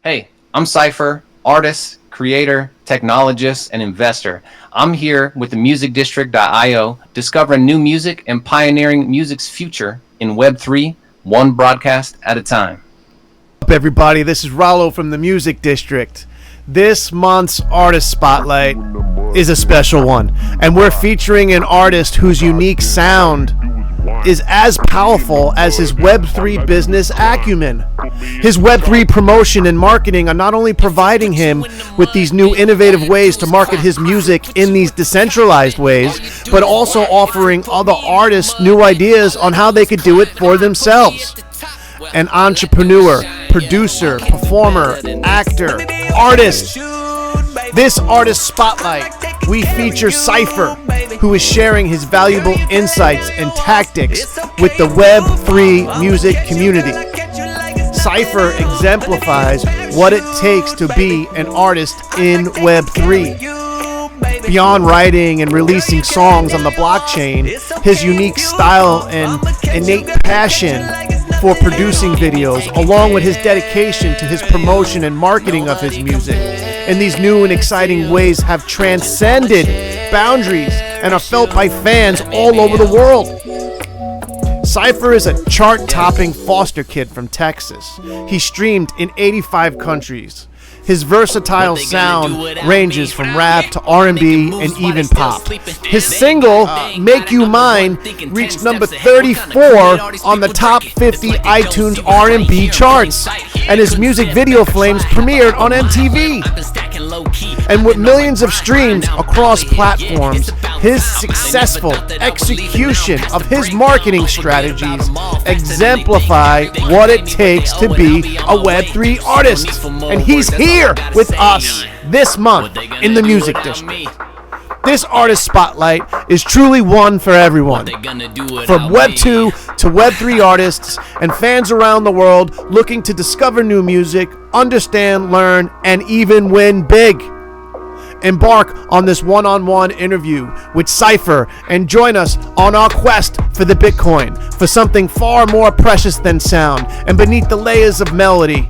Hey, I'm Cipher, artist, creator, technologist, and investor. I'm here with the musicdistrict.io, discovering new music and pioneering music's future in Web3, one broadcast at a time. What's up, everybody? This is Rollo from the Music District. This month's Artist Spotlight is a special one, and we're featuring an artist whose unique sound is as powerful as his Web3 business acumen. His Web3 promotion and marketing are not only providing him with these new innovative ways to market his music in these decentralized ways, but also offering other artists new ideas on how they could do it for themselves. An entrepreneur, producer, performer, actor, artist. This Artist Spotlight, we feature Cipher, who is sharing his valuable insights and tactics with the Web3 music community. Cipher exemplifies what it takes to be an artist in Web3. Beyond writing and releasing songs on the blockchain, his unique style and innate passion for producing videos, along with his dedication to his promotion and marketing of his music, in these new and exciting ways have transcended boundaries and are felt by fans all over the world. Cipher is a chart-topping foster kid from Texas. He streamed in 85 countries. His versatile sound ranges from rap to R&B and even pop. His single, Make You Mine, reached number 34 on the top 50 iTunes R&B charts, and his music video Flames premiered on MTV. And with millions of streams across platforms, his successful execution of his marketing strategies exemplify what it takes to be a Web3 artist. And he's here with us this month in the Music District. This Artist Spotlight is truly one for everyone, from Web 2 to Web 3 artists and fans around the world looking to discover new music, understand, learn, and even win big. Embark on this one-on-one interview with Cipher and join us on our quest for the Bitcoin, for something far more precious than sound, and beneath the layers of melody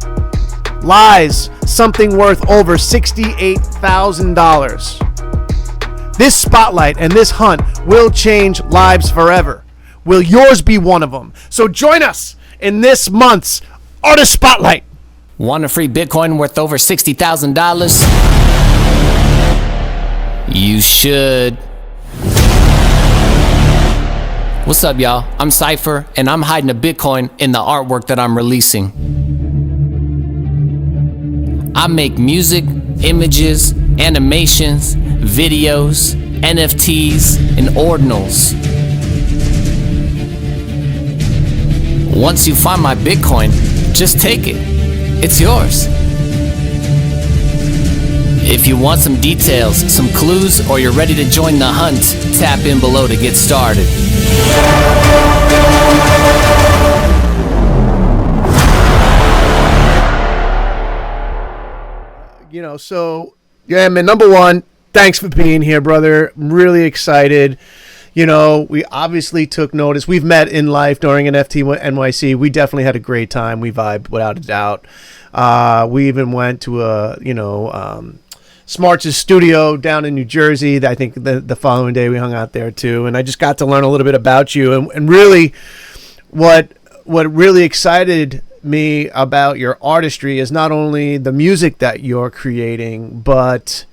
lies something worth over $68,000. This spotlight and this hunt will change lives forever. Will yours be one of them? So join us in this month's Artist Spotlight. Want a free Bitcoin worth over $60,000? You should. What's up, y'all? I'm Cipher, and I'm hiding a Bitcoin in the artwork that I'm releasing. I make music, images, animations, videos, NFTs, and ordinals. Once you find my Bitcoin, just take it. It's yours. If you want some details, some clues, or you're ready to join the hunt, tap in below to get started. Yeah, man, number one, thanks for being here, brother. I'm really excited. We obviously took notice. We've met in life during NFT NYC. We definitely had a great time. We vibed without a doubt. We even went to Smarts' studio down in New Jersey. I think the following day we hung out there too. And I just got to learn a little bit about you. And really what really excited me about your artistry is not only the music that you're creating, but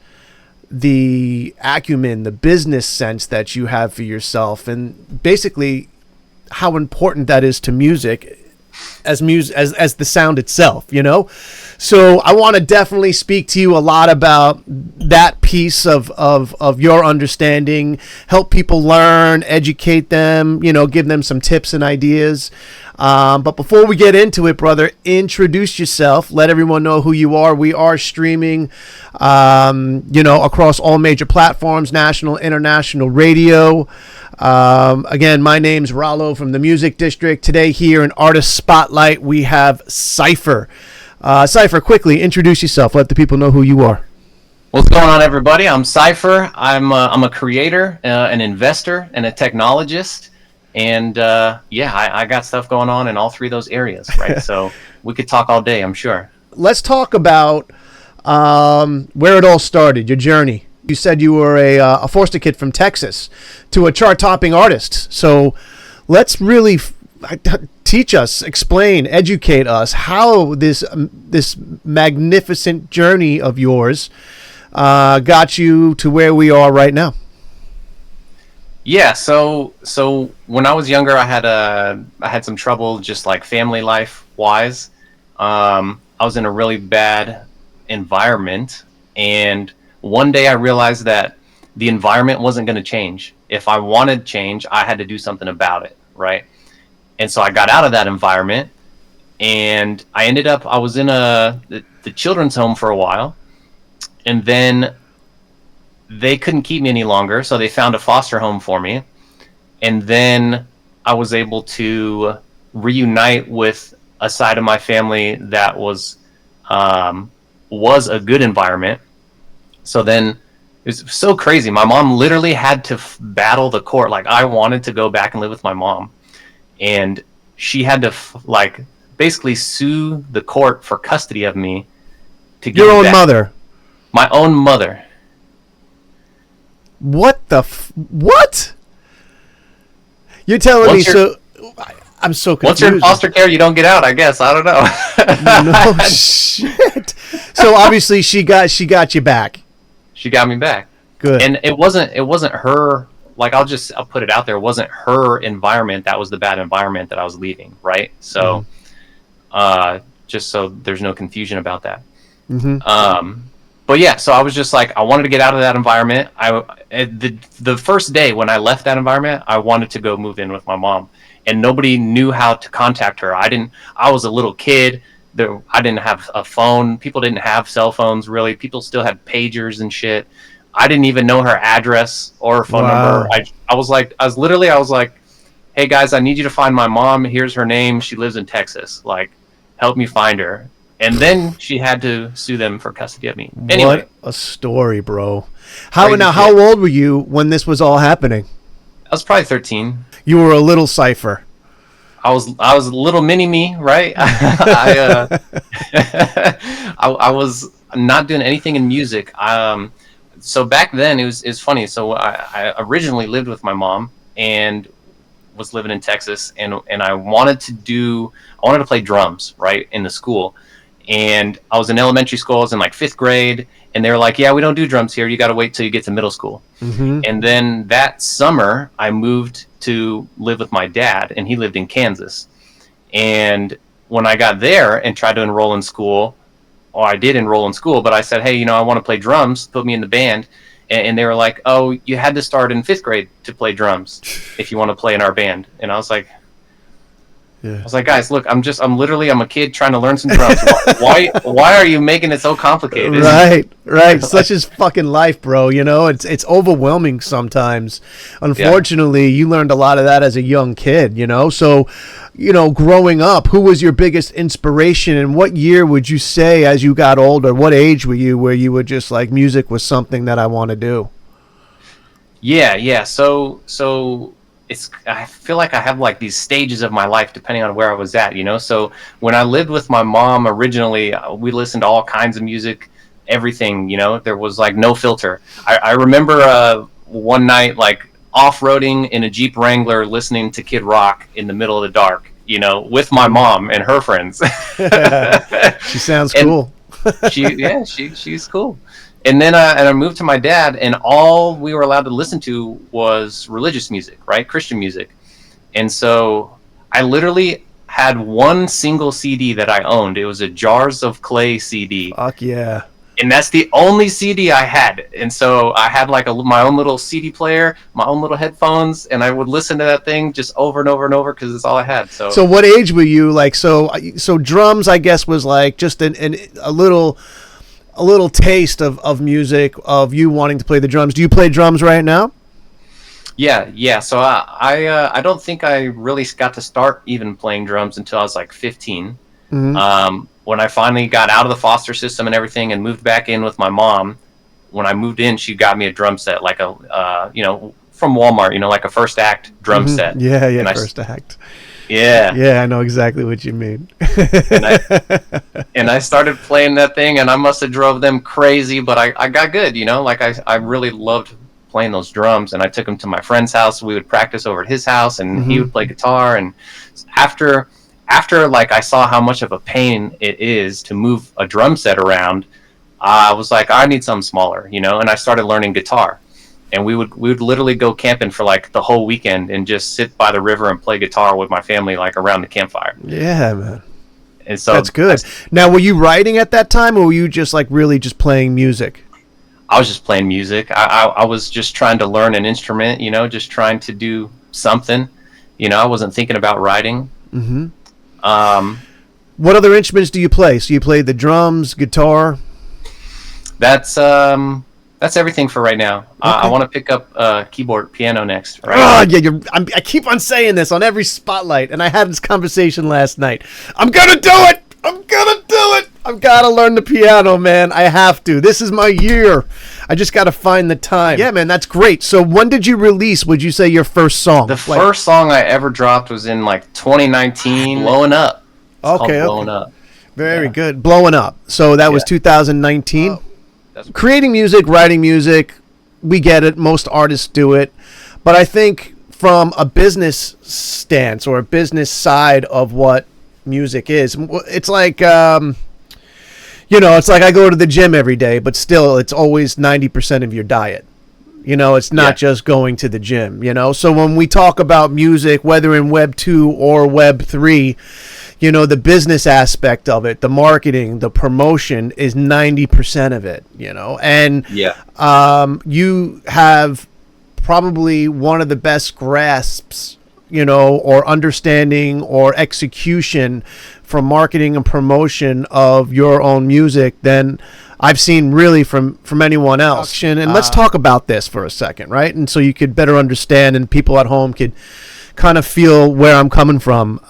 the acumen, the business sense that you have for yourself, and basically how important that is to music as the sound itself, So I want to definitely speak to you a lot about that piece of your understanding, help people learn, educate them, give them some tips and ideas. But before we get into it, brother, introduce yourself. Let everyone know who you are. We are streaming, across all major platforms, national, international radio. Again, my name's Rollo from the Music District. Today here in Artist Spotlight, we have Cipher. Cipher, quickly introduce yourself. Let the people know who you are. What's going on, everybody? I'm Cipher. I'm a creator, an investor, and a technologist. And I got stuff going on in all three of those areas, right? So we could talk all day, I'm sure. let's talk about where it all started, your journey. You said you were a foster kid from Texas to a chart-topping artist. So let's really teach us, explain, educate us how this magnificent journey of yours got you to where we are right now. Yeah, so when I was younger, I had some trouble, just like family life wise. I was in a really bad environment, and one day I realized that the environment wasn't going to change. If I wanted change, I had to do something about it, right? And so I got out of that environment, and I was in the children's home for a while, and then they couldn't keep me any longer, so they found a foster home for me. And then I was able to reunite with a side of my family that was a good environment. So then it was so crazy. My mom literally had to battle the court. Like, I wanted to go back and live with my mom, and she had to basically sue the court for custody of me to get your own back. mother. My own mother. What the what? You're telling me so? I'm so confused. Once you're in foster care, you don't get out, I guess. I don't know. No shit. So obviously she got you back. She got me back. Good. And it wasn't her. Like, I'll put it out there. It wasn't her environment that was the bad environment that I was leaving, right? So, just so there's no confusion about that. Mm-hmm. But yeah, so I was just like, I wanted to get out of that environment. The first day when I left that environment, I wanted to go move in with my mom, and nobody knew how to contact her. I was a little kid. I didn't have a phone. People didn't have cell phones, really. People still had pagers and shit. I didn't even know her address or her phone number. I was like, hey guys, I need you to find my mom. Here's her name. She lives in Texas. Like, help me find her. And then she had to sue them for custody of me. Anyway. What a story, bro. How old were you when this was all happening? I was probably 13. You were a little Cipher. I was a little mini me, right? I was not doing anything in music. So back then it's funny. So I originally lived with my mom and was living in Texas, and I wanted to play drums, right, in the school. And I was in elementary school. I was in like 5th grade, and they were like, yeah, we don't do drums here. You got to wait till you get to middle school. Mm-hmm. And then that summer I moved to live with my dad, and he lived in Kansas. And when I got there and tried to enroll in school, or I did enroll in school, but I said, hey, I want to play drums, put me in the band. And they were like, oh, you had to start in 5th grade to play drums if you want to play in our band. And I was like, guys, look, I'm a kid trying to learn some drums. Why are you making it so complicated? Right. Such is fucking life, bro. It's overwhelming sometimes. Unfortunately, you learned a lot of that as a young kid, So, growing up, who was your biggest inspiration, and what year would you say as you got older, what age were you where you were just like, music was something that I want to do? Yeah. So I feel like I have like these stages of my life depending on where I was at, So when I lived with my mom originally, we listened to all kinds of music, everything, There was like no filter. I remember one night like off-roading in a Jeep Wrangler listening to Kid Rock in the middle of the dark, with my mom and her friends. She sounds cool. She's cool. And then I moved to my dad, and all we were allowed to listen to was religious music, right? Christian music. And so I literally had one single CD that I owned. It was a Jars of Clay CD. Fuck yeah. And that's the only CD I had. And so I had like my own little CD player, my own little headphones, and I would listen to that thing just over and over and over because it's all I had. So what age were you? Like, so drums, I guess, was like just a little taste of music, of you wanting to play the drums. Do you play drums right now? Yeah. So I don't think I really got to start even playing drums until I was like 15. Mm-hmm. When I finally got out of the foster system and everything and moved back in with my mom, when I moved in, she got me a drum set, like a, from Walmart, like a First Act drum set. Yeah, First Act. Yeah. Yeah, I know exactly what you mean. And I started playing that thing, and I must have drove them crazy, but I got good, like I really loved playing those drums, and I took them to my friend's house. We would practice over at his house, and he would play guitar. And after like I saw how much of a pain it is to move a drum set around, I was like, I need something smaller, and I started learning guitar. And we would literally go camping for like the whole weekend and just sit by the river and play guitar with my family, like around the campfire. Yeah, man. And so that's good. Now, were you writing at that time, or were you just like really just playing music? I was just playing music. I was just trying to learn an instrument, just trying to do something. I wasn't thinking about writing. Mm-hmm. What other instruments do you play? So you play the drums, guitar? That's everything for right now. Okay. I want to pick up keyboard, piano next. Right? Oh, yeah, I keep on saying this on every spotlight, and I had this conversation last night. I'm going to do it! I've got to learn the piano, man. I have to. This is my year. I just got to find the time. Yeah, man, that's great. So when did you release, would you say, your first song? The first song I ever dropped was in like 2019, Blowing Up. Okay. Blowing Up. Very good. Blowing Up. So that was 2019? Creating music, writing music, we get it. Most artists do it. But I think from a business stance or a business side of what music is, it's like, it's like I go to the gym every day, but still it's always 90% of your diet. It's not just going to the gym, So when we talk about music, whether in Web 2 or Web 3, the business aspect of it, the marketing, the promotion is 90% of it, and you have probably one of the best grasps, or understanding or execution for marketing and promotion of your own music than I've seen really from anyone else. And let's talk about this for a second, right? And so you could better understand, and people at home could kind of feel where I'm coming from.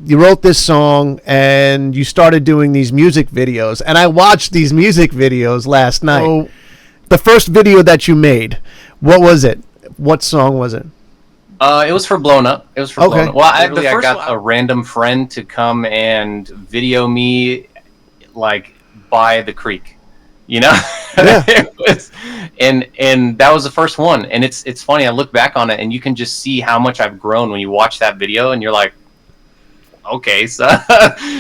You wrote this song and you started doing these music videos, and I watched these music videos last night. So the first video that you made, what was it? What song was it? It was for Blown Up. It was for Blown Up. Well, I got a random friend to come and video me like by the creek, Yeah. and that was the first one. And it's funny, I look back on it and you can just see how much I've grown when you watch that video, and you're like, okay, so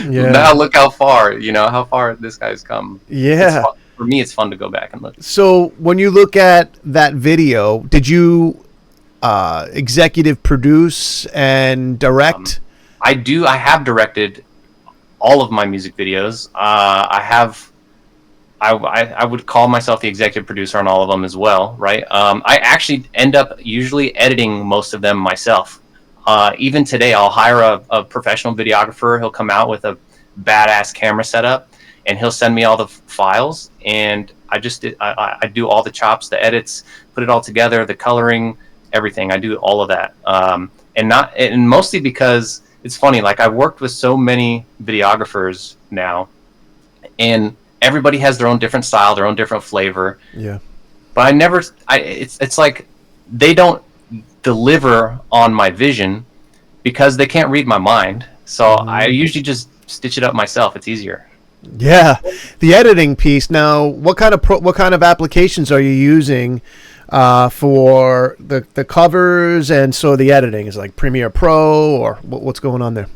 now look how far, how far this guy's come. Yeah. For me, it's fun to go back and look. So when you look at that video, did you executive produce and direct? I have directed all of my music videos. I would call myself the executive producer on all of them as well, right? I actually end up usually editing most of them myself. Even today, I'll hire a professional videographer. He'll come out with a badass camera setup, and he'll send me all the files, and I do all the chops, the edits, put it all together, the coloring, everything. I do all of that, and mostly because it's funny. Like, I've worked with so many videographers now, and everybody has their own different style, their own different flavor. Yeah. But it's like they don't deliver on my vision because they can't read my mind. So I usually just stitch it up myself. It's easier. Yeah. The editing piece. Now, what kind of applications are you using for the covers, and so the editing is like Premiere Pro, or what's going on there?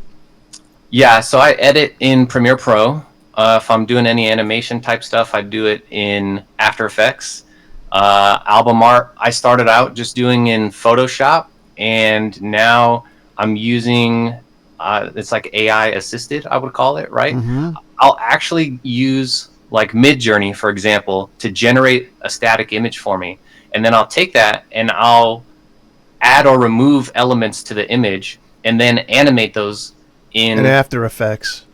Yeah, so I edit in Premiere Pro. If I'm doing any animation type stuff, I do it in After Effects. Album art, I started out just doing in Photoshop, and now I'm using it's like AI assisted, I would call it, right? Mm-hmm. I'll actually use like Midjourney, for example, to generate a static image for me. And then I'll take that and I'll add or remove elements to the image and then animate those in After Effects.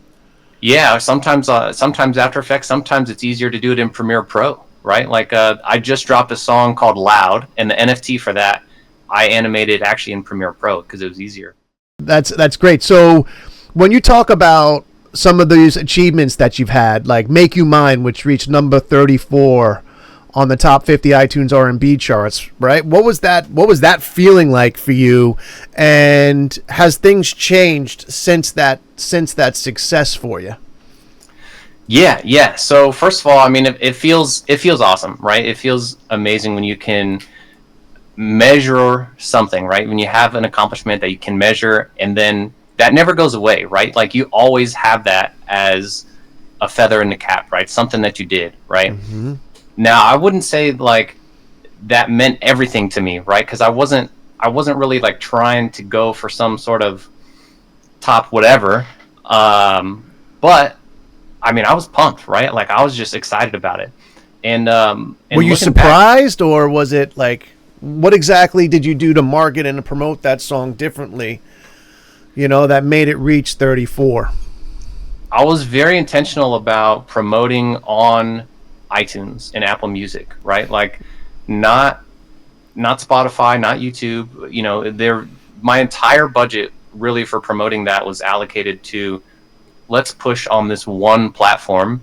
Yeah, sometimes After Effects, sometimes it's easier to do it in Premiere Pro, right? Like I just dropped a song called Loud, and the NFT for that, I animated actually in Premiere Pro because it was easier. That's great. So when you talk about some of these achievements that you've had, like Make You Mine, which reached number 34 on the top 50 iTunes R&B charts, right? What was that feeling like for you? And has things changed since that success for you? Yeah. So first of all, I mean, it feels awesome, right? It feels amazing when you can measure something, right? When you have an accomplishment that you can measure, and then that never goes away, right? Like, you always have that as a feather in the cap, right? Something that you did, right? Mm-hmm. Now, I wouldn't say like that meant everything to me, right? Because I wasn't really like trying to go for some sort of top whatever. But I mean, I was pumped, right? Like, I was just excited about it. And were you surprised, or was it like, what exactly did you do to market and to promote that song differently, that made it reach 34? I was very intentional about promoting on iTunes and Apple Music, right? Like, not Spotify, not YouTube. My entire budget really for promoting that was allocated to, let's push on this one platform.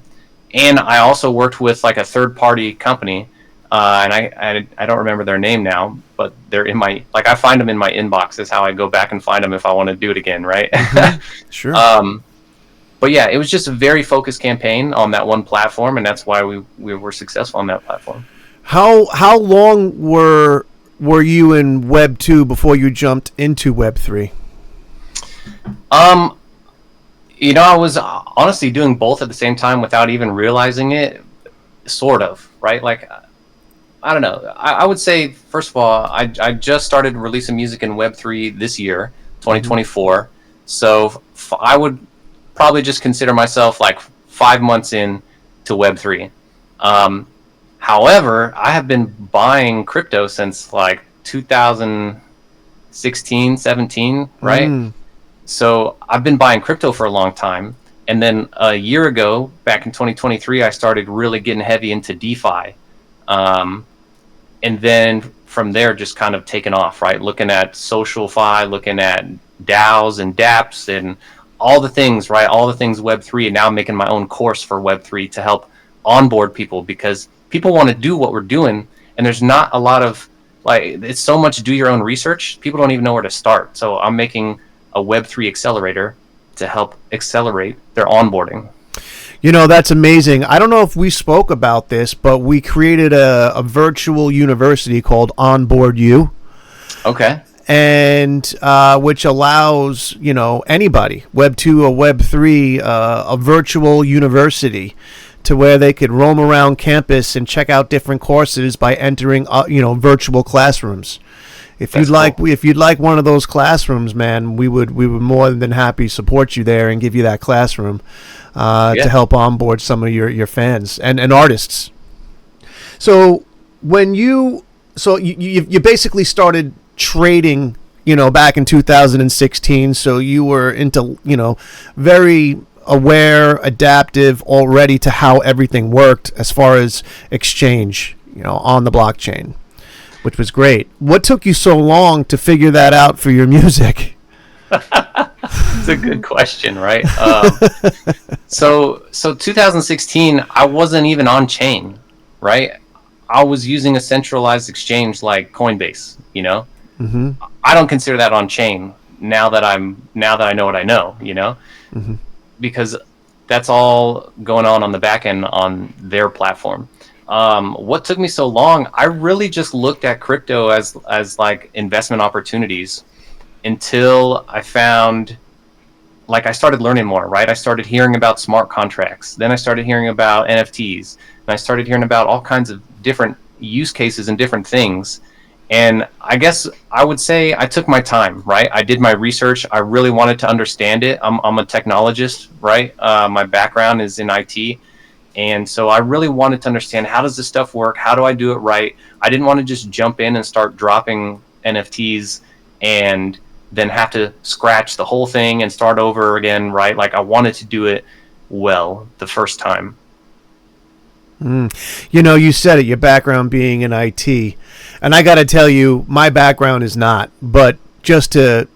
And I also worked with like a third party company, and I don't remember their name now, but they're in my, like, I find them in my inbox is how I go back and find them if I want to do it again, right? Mm-hmm. Sure. But yeah, it was just a very focused campaign on that one platform, and that's why we were successful on that platform. How long were you in Web 2 before you jumped into Web 3? I was honestly doing both at the same time without even realizing it, sort of, right? Like, I don't know. I would say, first of all, I just started releasing music in Web 3 this year, 2024. Mm-hmm. So I would probably just consider myself like 5 months in to Web 3. However, I have been buying crypto since like 2016, 17, right? Mm. So I've been buying crypto for a long time. And then a year ago, back in 2023, I started really getting heavy into DeFi. And then from there, just kind of taken off, right? Looking at SocialFi, looking at DAOs and dApps and all the things, right? All the things Web3. And now I'm making my own course for Web3 to help onboard people, because people want to do what we're doing. And there's not a lot of, like, it's so much do your own research. People don't even know where to start. So I'm making a Web3 accelerator to help accelerate their onboarding. That's amazing. I don't know if we spoke about this, but we created a virtual university called Onboard You. Okay. And which allows, anybody, Web 2 or Web 3, a virtual university to where they could roam around campus and check out different courses by entering, virtual classrooms. If you'd like one of those classrooms, man, we would more than happy support you there and give you that classroom to help onboard some of your fans and artists. So when you basically started trading, back in 2016. So you were into, very aware, adaptive already to how everything worked as far as exchange, on the blockchain, which was great. What took you so long to figure that out for your music? It's a good question, right? So 2016, I wasn't even on chain, right? I was using a centralized exchange like Coinbase, Mm-hmm. I don't consider that on chain now that I know what I know, mm-hmm. because that's all going on the back end on their platform. What took me so long? I really just looked at crypto as like investment opportunities until I found, like, I started learning more, right? I started hearing about smart contracts. Then I started hearing about NFTs, and I started hearing about all kinds of different use cases and different things. And I guess I would say I took my time, right? I did my research. I really wanted to understand it. I'm a technologist, right? My background is in IT. And so I really wanted to understand, how does this stuff work? How do I do it right? I didn't want to just jump in and start dropping NFTs and then have to scratch the whole thing and start over again, right? Like, I wanted to do it well the first time. You said it, your background being in IT. And I got to tell you, my background is not. But just to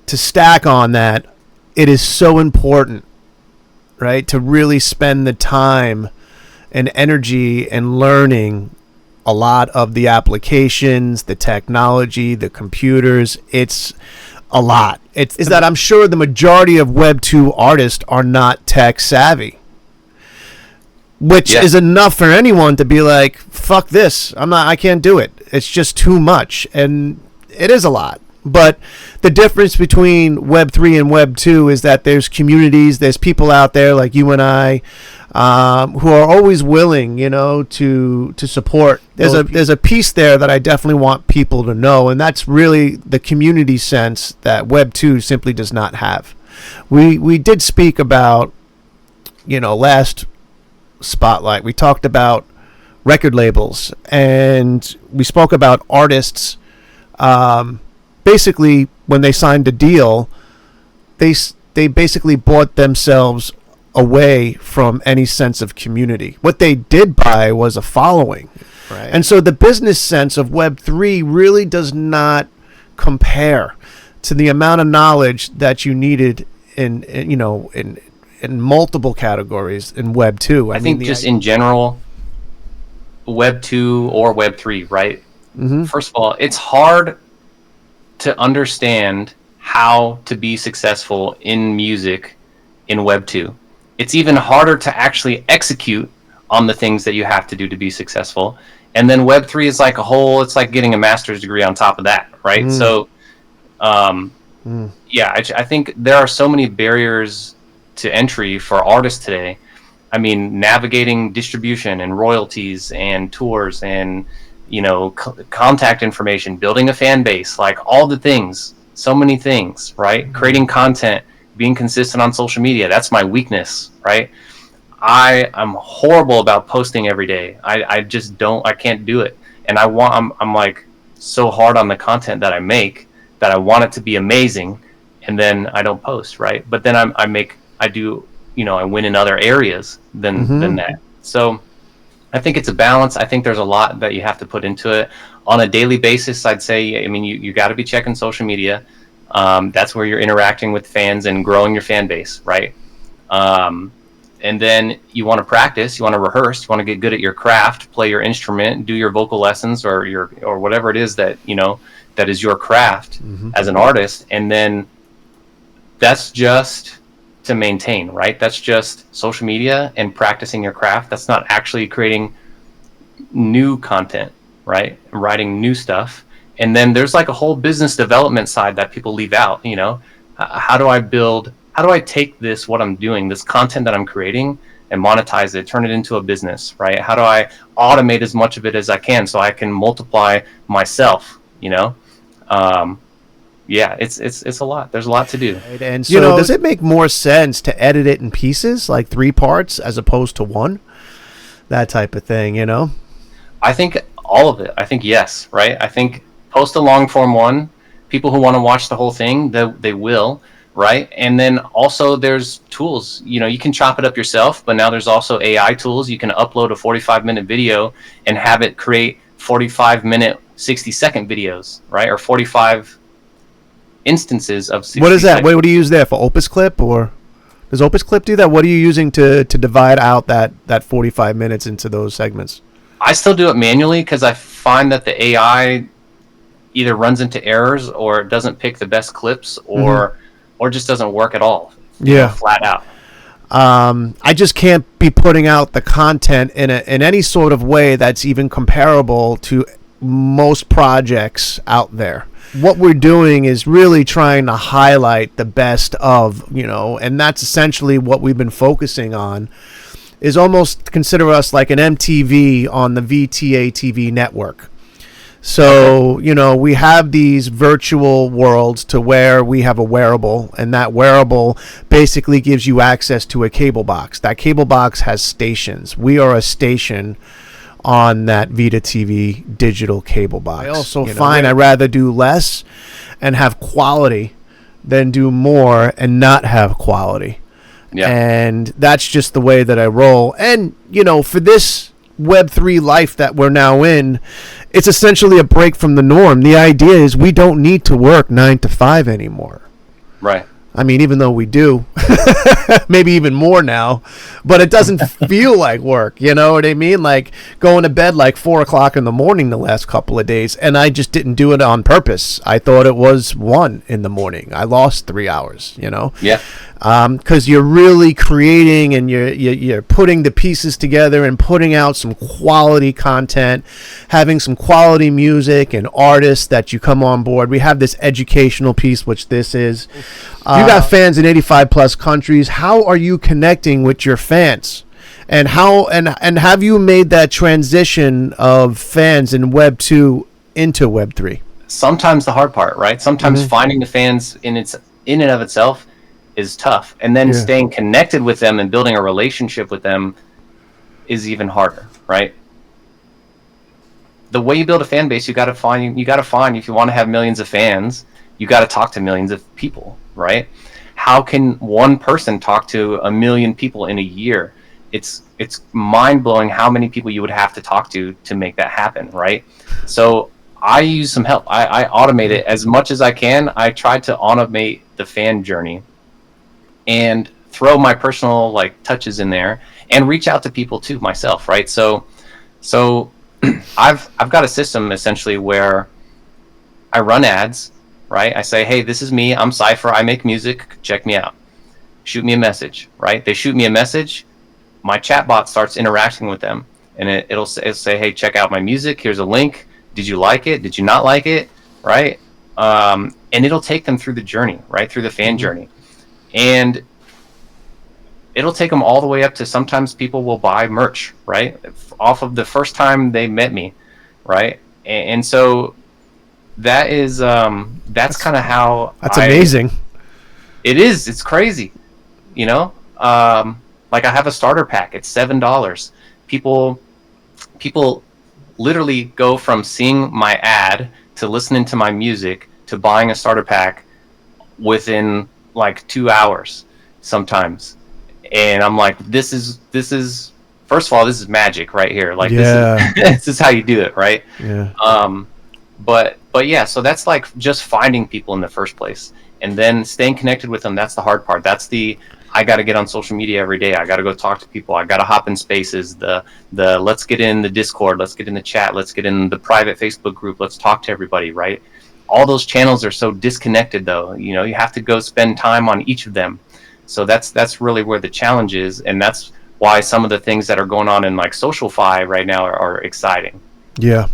stack on that, it is so important, right, to really spend the time and energy and learning a lot of the applications, the technology, the computers. It's a lot. Is that I'm sure the majority of Web 2 artists are not tech savvy, which is enough for anyone to be like, fuck this. I can't do it. It's just too much. And it is a lot. But the difference between Web 3 and Web 2 is that there's communities, there's people out there like you and I, who are always willing, to support. There's a piece there that I definitely want people to know, and that's really the community sense that Web 2 simply does not have. We did speak about, last Spotlight, we talked about record labels, and we spoke about artists. Basically, when they signed a deal, they basically bought themselves away from any sense of community. What they did buy was a following. Right. And so the business sense of Web3 really does not compare to the amount of knowledge that you needed in multiple categories in Web 2. I think just in general, Web 2 or Web 3, right? Mm-hmm. First of all, it's hard to understand how to be successful in music in Web 2. It's even harder to actually execute on the things that you have to do to be successful. And then Web 3 is like it's like getting a master's degree on top of that, right? So, I think there are so many barriers to entry for artists today. I mean, navigating distribution and royalties and tours and contact information, building a fan base, like all the things, so many things, right? Creating content, being consistent on social media. That's my weakness, right? I'm horrible about posting every day. I can't do it. And I'm like so hard on the content that I make that I want it to be amazing. And then I don't post, right? But then I win in other areas than that. So I think it's a balance. I think there's a lot that you have to put into it on a daily basis. I'd say, you got to be checking social media. That's where you're interacting with fans and growing your fan base, right? And then you want to practice, you want to rehearse, you want to get good at your craft, play your instrument, do your vocal lessons or whatever it is that that is your craft as an artist. And then that's just to maintain, right? That's just social media and practicing your craft. That's not actually creating new content, right? Writing new stuff. And then there's like a whole business development side that people leave out. How do I take this, what I'm doing, this content that I'm creating, and monetize it, turn it into a business, right? How do I automate as much of it as I can so I can multiply myself, it's a lot. There's a lot to do. Right. And so does it make more sense to edit it in pieces, like 3 parts, as opposed to 1? That type of thing, I think all of it. I think yes, right? I think post a long form one. People who want to watch the whole thing, they will, right? And then also there's tools. You can chop it up yourself, but now there's also AI tools. You can upload a 45-minute video and have it create 45-minute, 60-second videos, right? Or 45 instances of 60 What is that? seconds. What do you use there for? Opus Clip, or does Opus Clip do that? What are you using to divide out that 45 minutes into those segments? I still do it manually because I find that the AI either runs into errors or it doesn't pick the best clips or just doesn't work at all. Flat out. I just can't be putting out the content in any sort of way that's even comparable to most projects out there. What we're doing is really trying to highlight the best of, and that's essentially what we've been focusing on, is almost consider us like an MTV on the VTA TV network. So, we have these virtual worlds to where we have a wearable, and that wearable basically gives you access to a cable box. That cable box has stations. We are a station on that Vita TV digital cable box. I also find I'd rather do less and have quality than do more and not have quality. Yeah. And that's just the way that I roll. And, for this Web3 life that we're now in, it's essentially a break from the norm. The idea is we don't need to work 9 to 5 anymore. Right. I mean, even though we do, maybe even more now, but it doesn't feel like work. You know what I mean? Like going to bed like 4 o'clock in the morning the last couple of days, and I just didn't do it on purpose. I thought it was 1 in the morning. I lost 3 hours. You know? Yeah. Because you're really creating and you're putting the pieces together and putting out some quality content, having some quality music and artists that you come on board. We have this educational piece, which this is. You got fans in 85 plus countries. How are you connecting with your fans? And how and have you made that transition of fans in Web 2 into Web 3? Sometimes the hard part, right? Sometimes finding the fans in and of itself is tough, and then staying connected with them and building a relationship with them is even harder, right? The way you build a fan base, you got to find if you want to have millions of fans, you got to talk to millions of people, right? How can one person talk to a million people in a year? It's mind-blowing how many people you would have to talk to make that happen, right? So I use some help. I automate it as much as I can. I try to automate the fan journey and throw my personal like touches in there and reach out to people too myself, right? So I've got a system essentially where I run ads, right? I say, hey, this is me. I'm Cipher. I make music. Check me out. Shoot me a message, right? They shoot me a message. My chatbot starts interacting with them, and it'll say, hey, check out my music. Here's a link. Did you like it? Did you not like it? Right? And it'll take them through the journey, right? Through the fan journey. And it'll take them all the way up to sometimes people will buy merch, right? Off of the first time they met me, right? And so that is, that's kind of how That's amazing. It is. It's crazy. You know? Like I have a starter pack. It's $7. People literally go from seeing my ad to listening to my music to buying a starter pack within like 2 hours sometimes. And I'm like, this is first of all, this is magic right here. Like this is how you do it, right? Yeah. But yeah, so that's like just finding people in the first place and then staying connected with them. That's the hard part. I got to get on social media every day. I got to go talk to people. I got to hop in spaces. The let's get in the Discord. Let's get in the chat. Let's get in the private Facebook group. Let's talk to everybody, right? All those channels are so disconnected though. You know, you have to go spend time on each of them. So that's really where the challenge is. And that's why some of the things that are going on in like Social-Fi right now are exciting. Yeah.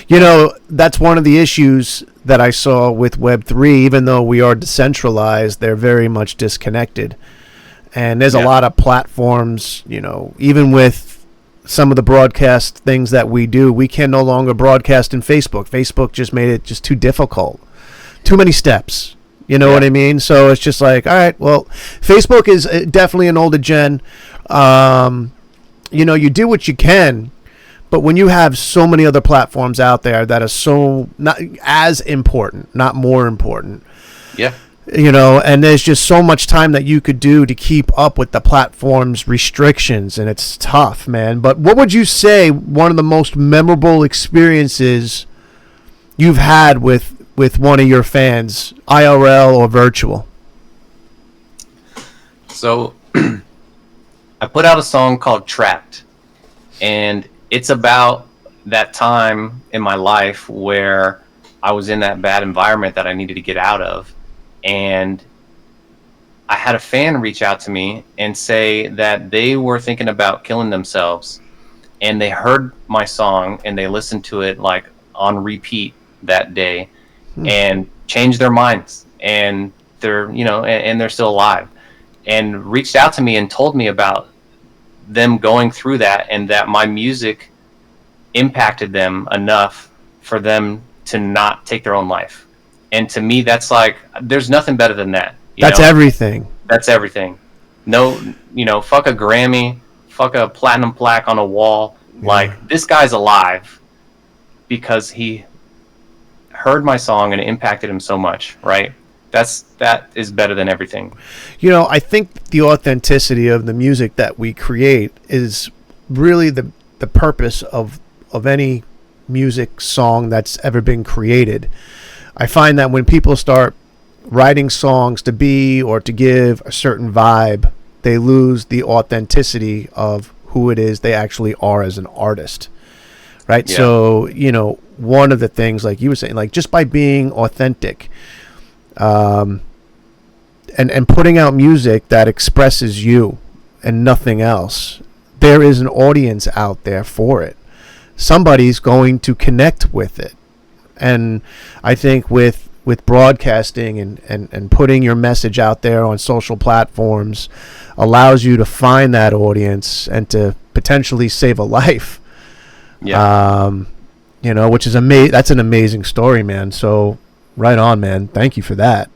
You know, that's one of the issues that I saw with Web3. Even though we are decentralized, they're very much disconnected. And there's a lot of platforms, you know, even with some of the broadcast things that we do, we can no longer broadcast in Facebook. Facebook just made it just too difficult. Too many steps. You know what I mean? So it's just like, all right, well, Facebook is definitely an older gen. You know, you do what you can. But when you have so many other platforms out there that are so not as important, not more important. Yeah. You know, and there's just so much time that you could do to keep up with the platform's restrictions, and it's tough, man. But what would you say one of the most memorable experiences you've had with one of your fans, IRL or virtual? So I put out a song called Trapped, and it's about that time in my life where I was in that bad environment that I needed to get out of. And I had a fan reach out to me and say that they were thinking about killing themselves, and they heard my song and they listened to it like on repeat that day and changed their minds, and they're, you know, and they're still alive, and reached out to me and told me about them going through that, and that my music impacted them enough for them to not take their own life. And to me, that's like, there's nothing better than that. That's everything. That's everything. No, you know, fuck a Grammy, fuck a platinum plaque on a wall. Yeah. Like, this guy's alive because he heard my song and it impacted him so much, right? That is better than everything. You know, I think the authenticity of the music that we create is really the purpose of any music song that's ever been created. I find that when people start writing songs to be or to give a certain vibe, they lose the authenticity of who it is they actually are as an artist. Right. Yeah. So, one of the things, like you were saying, like just by being authentic, and putting out music that expresses you and nothing else, there is an audience out there for it. Somebody's going to connect with it. And I think with broadcasting and putting your message out there on social platforms allows you to find that audience and to potentially save a life. Yeah. Which is that's an amazing story, man. So right on, man. Thank you for that.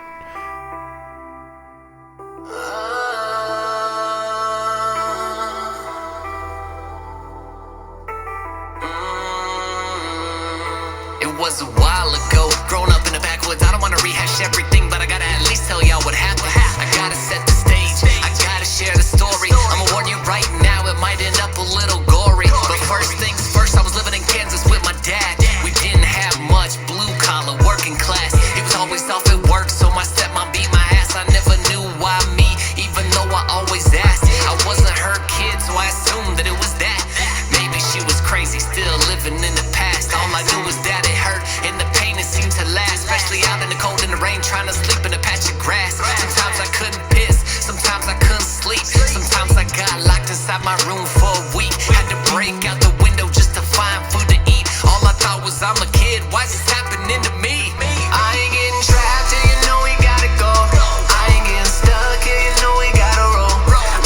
It was a while ago, growing up in the backwoods. I don't want to rehash everything, but I gotta at least tell y'all what happened. I gotta set the stage, I gotta share the story. I'ma warn you right now, it might end up a little gory. But first things first, I was living in Kansas with my dad. We didn't have much, blue collar, working class. He was always off at work, so my stepmom beat my ass. I never knew why me, even though I always asked. I wasn't her kid, so I assumed that it was that. Maybe she was crazy, still living in the past. All I knew was that it hurt, and the pain it seemed to last. Especially out in the cold and the rain, trying to sleep in a patch of grass. Sometimes I couldn't piss, sometimes I couldn't sleep. Sometimes I got locked inside my room for a week. Had to break out the window just to find food to eat. All I thought was, I'm a kid, why's this happening to me? I ain't getting trapped, and you know we gotta go. I ain't getting stuck, and you know we gotta roll.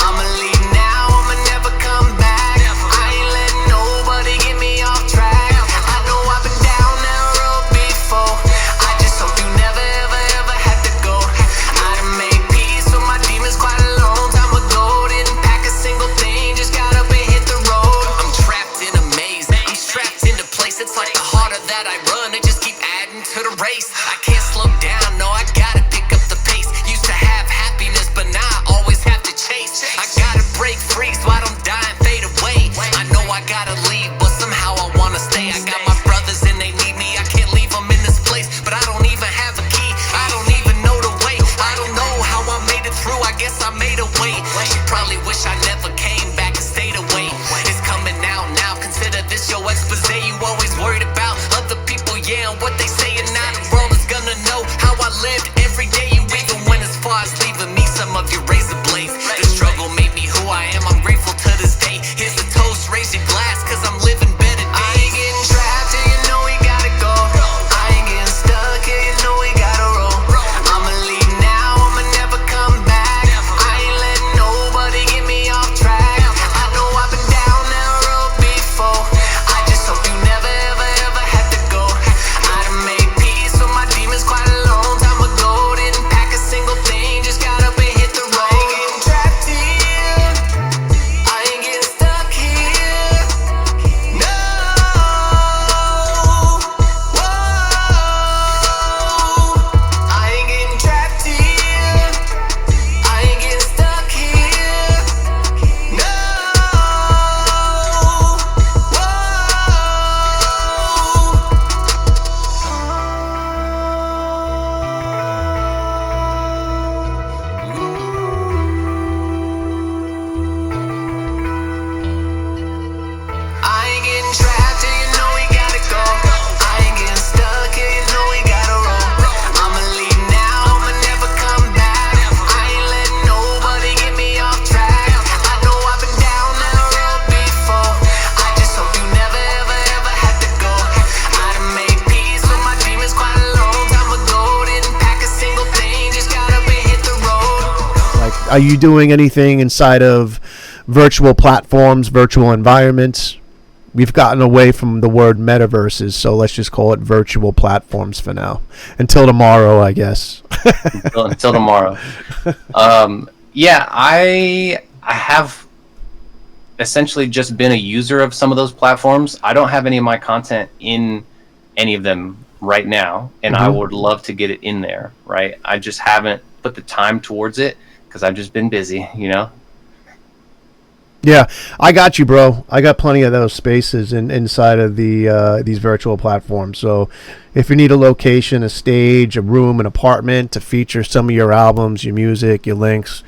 I'ma leave now, I'ma never come back. I ain't letting nobody get me off track. I know I've been down that road before. I just hope you never, ever, ever had to go. I done made peace with my demons quite a long time ago. Didn't pack a single thing, just got up and hit the road. I'm trapped in a maze, I'm strapped into place. It's like the harder that I run, they just keep adding to the race. I can't slow down, no, I gotta pick up the pace. Used to have happiness, but now I always have to chase. I gotta break free so I don't die and fade away. I know I gotta leave, but somehow I wanna stay. I got my brothers and they need me, I can't leave them in this place. But I don't even have a key, I don't even know the way. I don't know how I made it through, I guess I made a way. She probably wish I never came back and stayed away. It's coming out now, consider this your expose. You always worried about other people, yeah, and what they say. And now the world is gonna know how I lived every day. You even went as far as leaving me some of your razor blades. The struggle made me who I am, I'm grateful to this day. Here's a toast, raise your glass, cause I'm living better days. I ain't getting trapped, and you know we gotta go. I ain't getting stuck, and you know we gotta roll. I'ma leave now, I'ma never come back. I ain't letting nobody get me off track. I know I've been down that road before. I just hope you never, ever, ever had to go. I done made peace with my demons quite a long time ago. Didn't pack a single thing, just got up and hit the road. I ain't getting trapped here, I ain't getting stuck here. No, whoa. I ain't getting trapped here, I ain't getting stuck here. No, whoa. I ain't getting trapped, and you know we gotta go. I ain't getting stuck, and you know we gotta roll. I'ma leave now, I'ma never come back. I ain't letting nobody get me off track. I know I've been down that road before. I just hope you never, ever, ever had to go. I done made peace with my demons quite a long time ago. Didn't pack a single thing, just got up and hit the road. Like, are you doing anything inside of virtual platforms, virtual environments? We've gotten away from the word metaverses, so let's just call it virtual platforms for now. Until tomorrow, I guess. Until tomorrow. Yeah, I have essentially just been a user of some of those platforms. I don't have any of my content in any of them right now, and I would love to get it in there, right? I just haven't put the time towards it because I've just been busy, you know? Yeah, I got you, bro. I got plenty of those spaces inside of these virtual platforms. So if you need a location, a stage, a room, an apartment to feature some of your albums, your music, your links,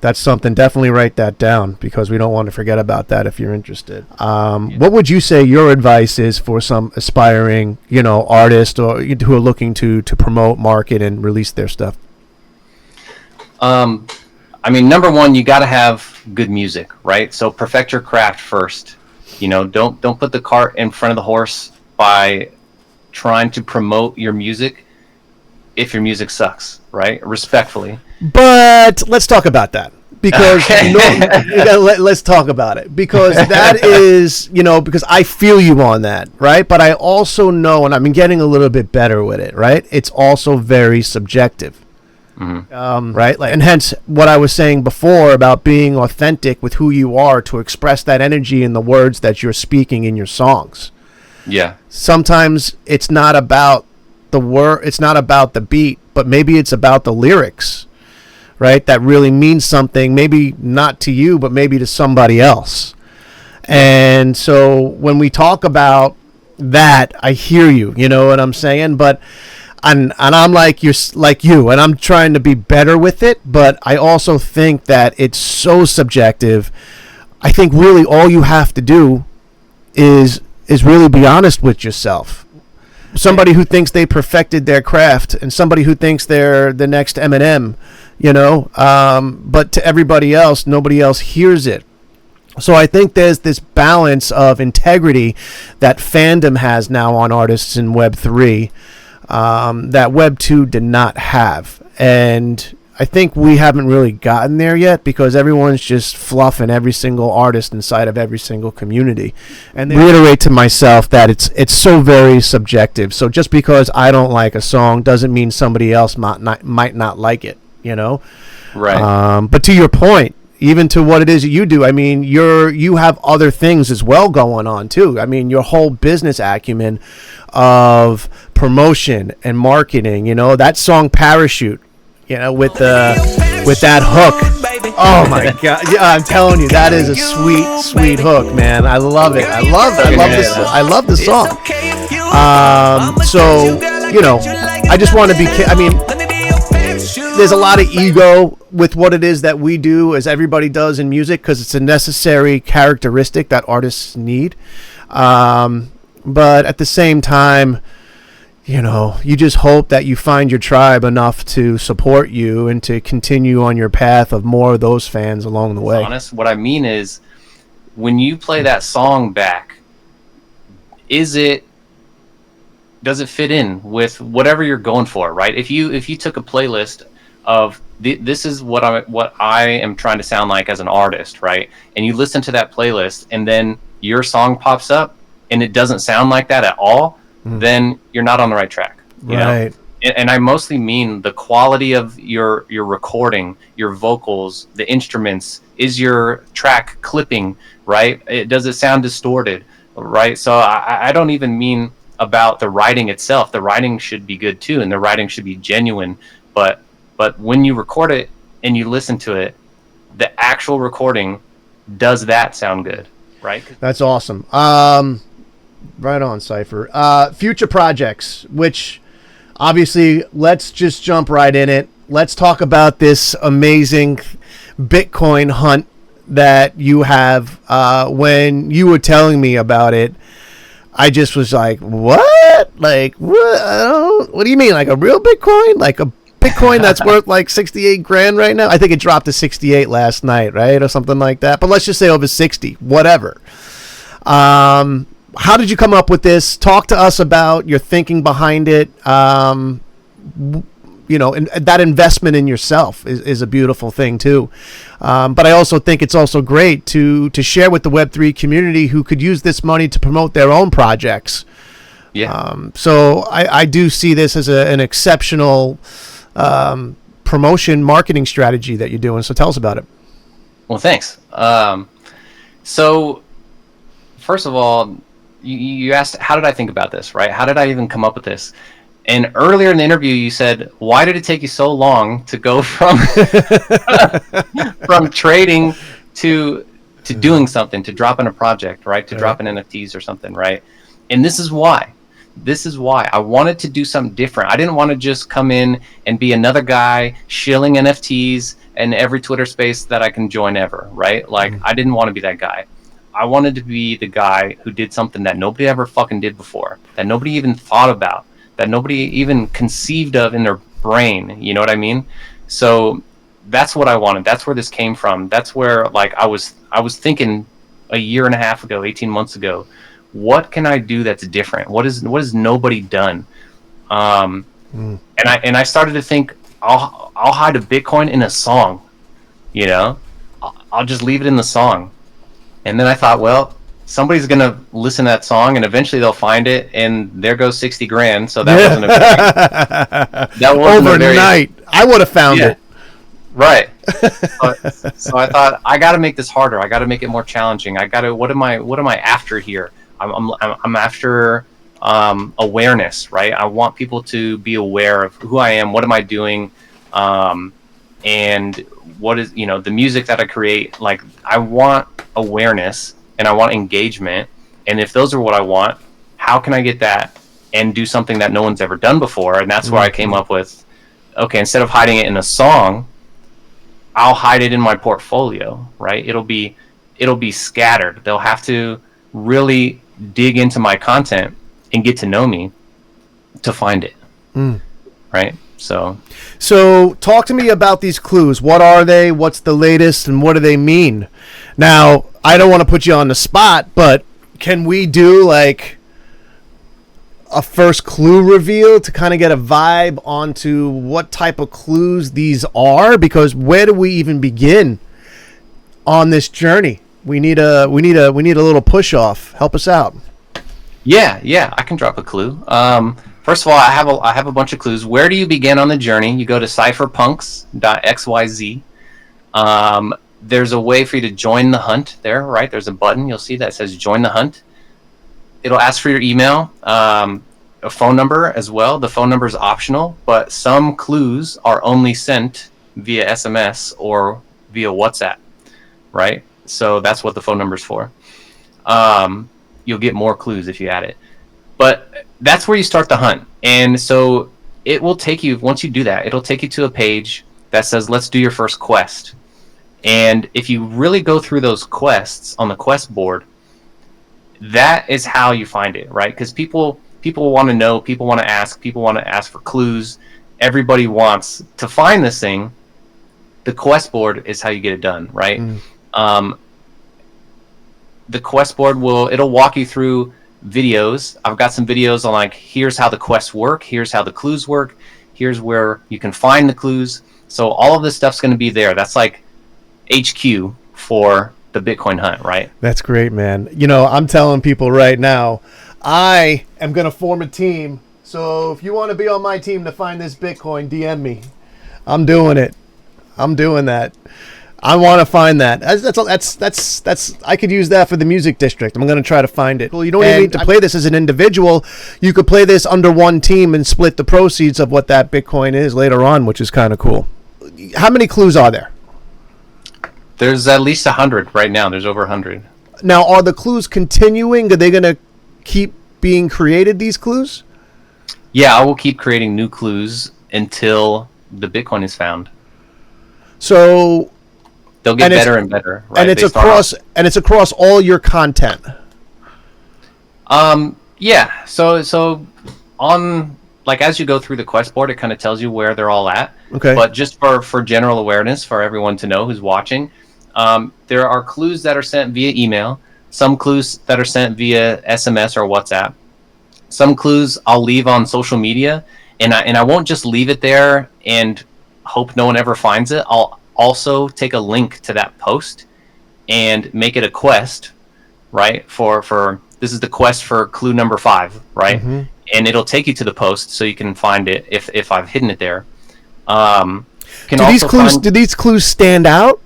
that's something. Definitely write that down because we don't want to forget about that if you're interested. What would you say your advice is for some aspiring, artists or who are looking to promote, market, and release their stuff? I mean, number one, you got to have good music, right? So perfect your craft first. Don't put the cart in front of the horse by trying to promote your music if your music sucks, right? Respectfully. But let's talk about that because let's talk about it because that is, because I feel you on that, right? But I also know, and I've been getting a little bit better with it, right? It's also very subjective. Mm-hmm. Right? And hence what I was saying before about being authentic with who you are to express that energy in the words that you're speaking in your songs. Yeah. Sometimes it's not about the word, it's not about the beat, but maybe it's about the lyrics, right? That really means something, maybe not to you, but maybe to somebody else. And so when we talk about that, I hear you, you know what I'm saying? But And I'm like you, and I'm trying to be better with it, but I also think that it's so subjective. I think really all you have to do is really be honest with yourself. Somebody who thinks they perfected their craft, and somebody who thinks they're the next Eminem, but to everybody else, nobody else hears it. So I think there's this balance of integrity that fandom has now on artists in Web3. That Web 2 did not have. And I think we haven't really gotten there yet because everyone's just fluffing every single artist inside of every single community. And reiterate to myself that it's so very subjective. So just because I don't like a song doesn't mean somebody else might not like it, Right. But to your point, even to what it is that you do, I mean, you have other things as well going on too. I mean, your whole business acumen of promotion and marketing, that song Parachute, with that hook. Oh my God. Yeah, I'm telling you, that is a sweet hook, man. I love it. I love the song. So, I just want to be, there's a lot of ego with what it is that we do, as everybody does in music, because it's a necessary characteristic that artists need. But at the same time, you just hope that you find your tribe enough to support you and to continue on your path of more of those fans along the way. Honest, what I mean is, when you play that song back, does it fit in with whatever you're going for, right? If you took a playlist of this is what I am trying to sound like as an artist, right? And you listen to that playlist, and then your song pops up, and it doesn't sound like that at all, then you're not on the right track. You know? And I mostly mean the quality of your recording, your vocals, the instruments. Is your track clipping, right? Does it sound distorted, right? So I don't even mean about the writing itself. The writing should be good too, and the writing should be genuine. But when you record it and you listen to it, the actual recording, does that sound good, right? That's awesome. Right on, Cipher. Future projects, which obviously, let's just jump right in it. Let's talk about this amazing Bitcoin hunt that you have. When you were telling me about it, I just was like, what? Like, what? What do you mean? Like a real Bitcoin? Like a Bitcoin that's worth like 68 grand right now? I think it dropped to 68 last night, right? Or something like that. But let's just say over 60, whatever. How did you come up with this? Talk to us about your thinking behind it. And that investment in yourself is a beautiful thing too. But I also think it's also great to share with the Web3 community who could use this money to promote their own projects. Yeah. So I do see this as an exceptional promotion marketing strategy that you're doing. So tell us about it. Well, thanks. So first of all, you asked, how did I think about this, right? How did I even come up with this? And earlier in the interview, you said, why did it take you so long to go from from trading to to doing something, to dropping a project, right? To dropping NFTs or something, right? And this is why. I wanted to do something different. I didn't want to just come in and be another guy shilling NFTs in every Twitter space that I can join ever, right? Like, I didn't want to be that guy. I wanted to be the guy who did something that nobody ever fucking did before, that nobody even thought about, that nobody even conceived of in their brain. You know what I mean? So that's what I wanted. That's where this came from. That's where, like, I was thinking a year and a half ago, 18 months ago, what can I do that's different? What is nobody done? And I started to think, I'll hide a Bitcoin in a song, you know? I'll just leave it in the song. And then I thought, well, somebody's going to listen to that song and eventually they'll find it and there goes 60 grand. So that wasn't overnight. I would have found it. Right. So I thought, I got to make this harder. I got to make it more challenging. What am I after here? I'm after awareness, right? I want people to be aware of who I am, what am I doing, and what is, the music that I create. Like, I want awareness and I want engagement. And if those are what I want, how can I get that and do something that no one's ever done before? And that's where I came up with, okay, instead of hiding it in a song, I'll hide it in my portfolio, right? It'll be scattered. They'll have to really dig into my content and get to know me to find it. Right? So talk to me about these clues. What are they? What's the latest? And what do they mean? Now, I don't want to put you on the spot, but can we do like a first clue reveal to kind of get a vibe onto what type of clues these are? Because where do we even begin on this journey? We need a little push off. Help us out. Yeah, I can drop a clue. First of all, I have a bunch of clues. Where do you begin on the journey? You go to Cipherpunks.xyz. There's a way for you to join the hunt there, right? There's a button you'll see that says join the hunt. It'll ask for your email, a phone number as well. The phone number is optional, but some clues are only sent via SMS or via WhatsApp, right? So that's what the phone number is for. You'll get more clues if you add it. But that's where you start the hunt. And so it will take you, once you do that, it'll take you to a page that says, let's do your first quest. And if you really go through those quests on the quest board, that is how you find it, right? Because people want to know, people want to ask for clues. Everybody wants to find this thing. The quest board is how you get it done, right? The quest board it'll walk you through videos. I've got some videos on, like, here's how the quests work, here's how the clues work, here's where you can find the clues. So all of this stuff's going to be there. That's like HQ for the Bitcoin hunt, right? That's great, man. I'm telling people right now, I am going to form a team. So if you want to be on my team to find this Bitcoin, DM me. I'm doing it. I'm doing that. I want to find that. That's. I could use that for the music district. I'm going to try to find it. Well, you don't even need to play this as an individual. You could play this under one team and split the proceeds of what that Bitcoin is later on, which is kind of cool. How many clues are there? There's at least 100 right now. There's over 100. Now, are the clues continuing? Are they going to keep being created, these clues? Yeah, I will keep creating new clues until the Bitcoin is found. So they'll get better and better, right? And it's across all your content. Yeah. So on, like, as you go through the quest board, it kind of tells you where they're all at. Okay. But just for general awareness, for everyone to know who's watching, there are clues that are sent via email, some clues that are sent via SMS or WhatsApp. Some clues I'll leave on social media, and I won't just leave it there and hope no one ever finds it. I'll also take a link to that post and make it a quest, right? For this is the quest for clue number 5, right? Mm-hmm. And it'll take you to the post so you can find it if I've hidden it there. Do these clues stand out?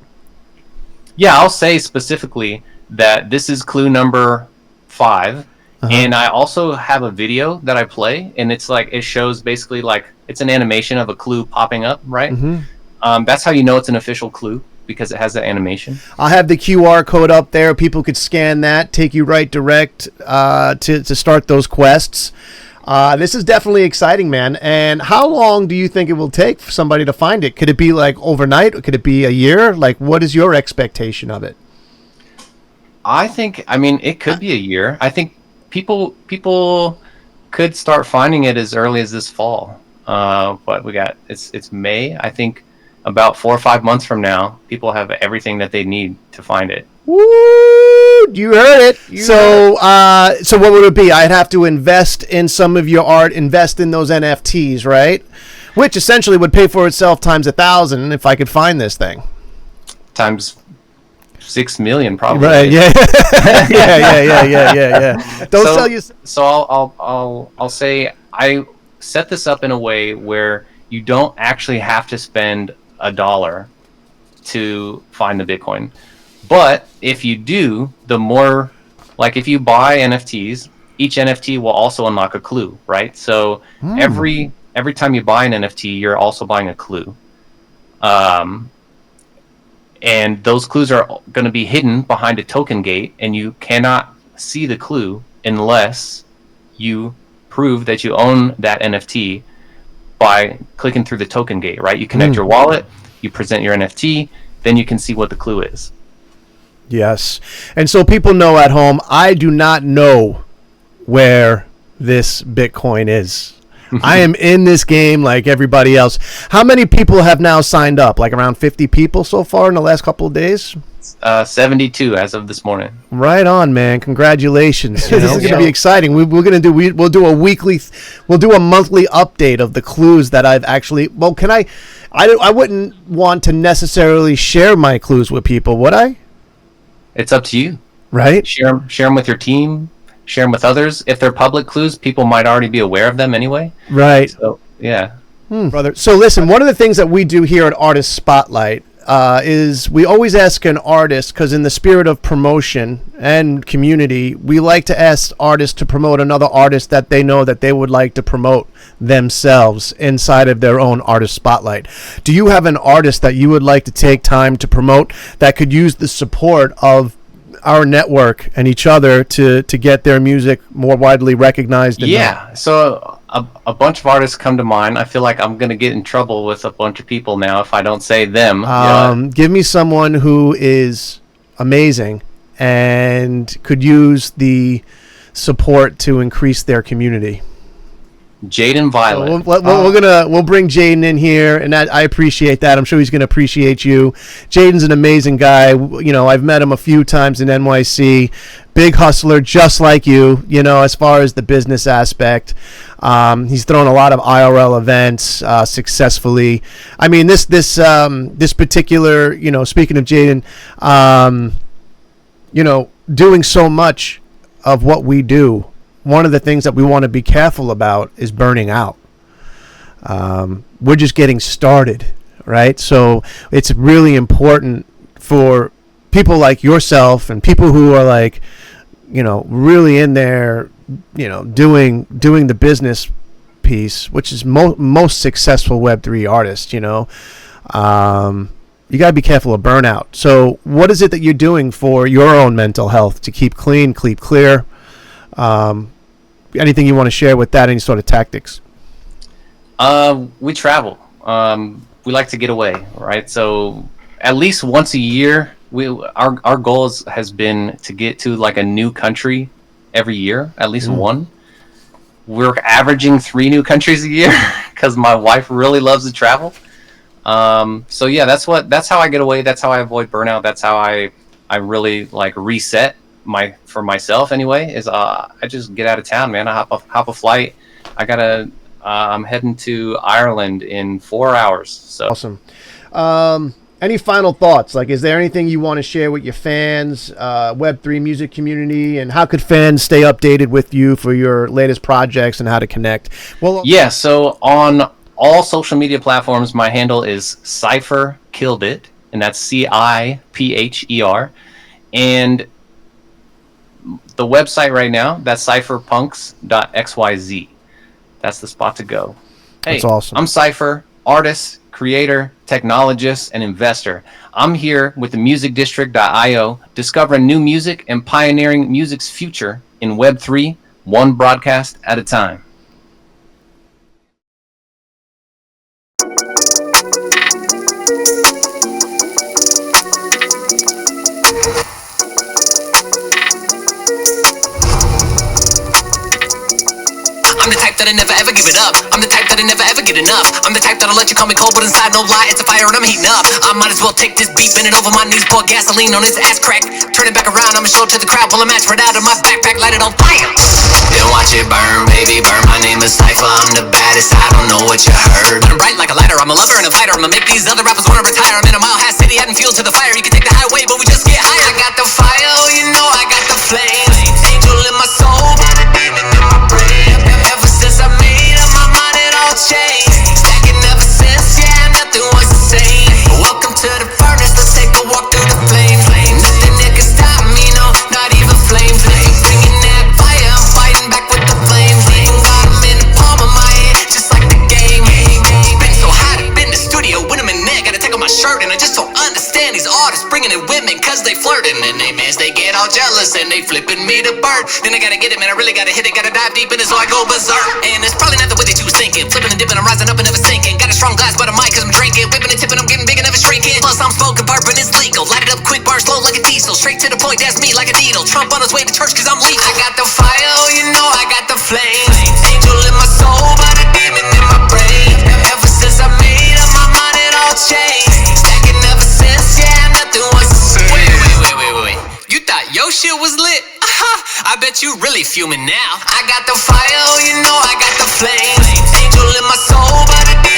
Yeah, I'll say specifically that this is clue number 5. And I also have a video that I play, and it's like, it shows basically like it's an animation of a clue popping up, right? Mm-hmm. That's how you know it's an official clue. because it has that animation. I'll have the QR code up there. People could scan that, take you right direct to start those quests. This is definitely exciting, man. And how long do you think it will take for somebody to find it? Could it be like overnight? Could it be a year? Like, what is your expectation of it? I mean, it could be a year. I think people could start finding it as early as this fall. But it's May. I think about 4 or 5 months from now, people have everything that they need to find it. Woo! You heard it. So what would it be? I'd have to invest in some of your art, invest in those NFTs, right? Which essentially would pay for itself times 1,000 if I could find this thing. Times 6 million, probably. Right? Yeah. yeah. Don't sell you. So I'll say I set this up in a way where you don't actually have to spend $1 to find the Bitcoin. But if you do, the more, like if you buy NFTs, each NFT will also unlock a clue, right? So every time you buy an NFT, you're also buying a clue. And those clues are going to be hidden behind a token gate, and you cannot see the clue unless you prove that you own that NFT by clicking through the token gate, right? You connect your wallet, you present your NFT, then you can see what the clue is. Yes. And so people know at home, I do not know where this Bitcoin is. I am in this game like everybody else. How many people have now signed up? Like around 50 people so far in the last couple of days? 72 as of this morning. Right on, man. Congratulations. This is going to be exciting. We'll do a monthly update of the clues that I've actually, well, I wouldn't want to necessarily share my clues with people, would I? It's up to you. Right? Share them with your team. Share them with others. If they're public clues, people might already be aware of them anyway. Right. So, yeah. Brother. So listen, one of the things that we do here at Artist Spotlight is we always ask an artist, because in the spirit of promotion and community, we like to ask artists to promote another artist that they know that they would like to promote themselves inside of their own Artist Spotlight. Do you have an artist that you would like to take time to promote that could use the support of our network and each other to get their music more widely recognized? Yeah. So a bunch of artists come to mind. I feel like I'm going to get in trouble with a bunch of people now if I don't say them. Give me someone who is amazing and could use the support to increase their community. Jaden Violet. We'll bring Jaden in here, and I appreciate that. I'm sure he's going to appreciate you. Jaden's an amazing guy. You know, I've met him a few times in NYC. Big hustler, just like you. You know, as far as the business aspect, he's thrown a lot of IRL events successfully. I mean, this particular, you know, speaking of Jaden, you know, doing so much of what we do. One of the things that we want to be careful about is burning out. We're just getting started, right? So it's really important for people like yourself and people who are like, you know, really in there, you know, doing the business piece, which is most successful Web3 artists, you know. You got to be careful of burnout. So what is it that you're doing for your own mental health to keep clean, keep clear? Anything you want to share with that? Any sort of tactics? We travel. We like to get away, right? So at least once a year, our goal has been to get to like a new country every year, at least one. We're averaging 3 new countries a year because my wife really loves to travel. So yeah, that's how I get away. That's how I avoid burnout. That's how I really like reset for myself anyway, is I just get out of town, man. I hop a flight. I'm heading to Ireland in 4 hours. So awesome. Any final thoughts? Like, is there anything you want to share with your fans, Web3 music community, and how could fans stay updated with you for your latest projects and how to connect? Well, yeah. So on all social media platforms, my handle is Cipher Killed It, and that's CIPHER, and the website right now, that's Cipherpunks.xyz. That's the spot to go. Hey, that's awesome. I'm Cipher. artist, creator, technologist, and investor. I'm here with the musicdistrict.io, discovering new music and pioneering music's future in Web3, one broadcast at a time. I'm the type that'll never ever give it up. I'm the type that'll never ever get enough. I'm the type that'll let you call me cold, but inside no lie, it's a fire and I'm heating up. I might as well take this beat, bend it over my knees, pour gasoline on his ass crack. Turn it back around, I'ma show it to the crowd, pull a match right out of my backpack, light it on fire. Then watch it burn, baby, burn. My name is Cipher, I'm the baddest, I don't know what you heard. Burn bright like a lighter, I'm a lover and a fighter. I'ma make these other rappers wanna retire. I'm in a mile high city, adding fuel to the fire. You can take the highway, but we just get higher. I got the fire, oh, you know I got the flame. Angel in my soul, but a demon in my brain. Ever since I made up my mind, it all changed. Stacking ever since, yeah, nothing was the same. Welcome to the furnace, let's take a walk through the flames. Nothing that can stop me, no, not even flames. Bringing that fire, I'm fighting back with the flames. Even got 'em in the palm of my hand, just like the game. Been so hot, I've been in the studio with 'em in there. Gotta take off my shirt, and I just don't understand these artists bringing in women, cause they flirting. And they mans, they get all jealous, and they flipping me the bird. Then I gotta get it, man, I really gotta hit it, gotta dive deep in it, so I go berserk. And it's probably not the way that you was thinking. Flipping and dipping, I'm rising up and never sinking. Got a strong glass by the mic, cause I'm drinking. Whipping and tipping, I'm getting big and never shrinking. Plus I'm smoking bourbon, it's legal. Light it up quick, burn slow like a diesel. Straight to the point, that's me like a needle. Trump on his way to church, cause I'm lethal. I got the fire, oh, you know I got the flame. Angel in my soul, but a demon in my brain. Ever since I made up my mind, it all changed. Stacking ever since, yeah, nothing was the same. Wait. You thought your shit was lit? I bet you really fuming now. I got the fire, oh, you know I got the flame. Angel in my soul, but a demon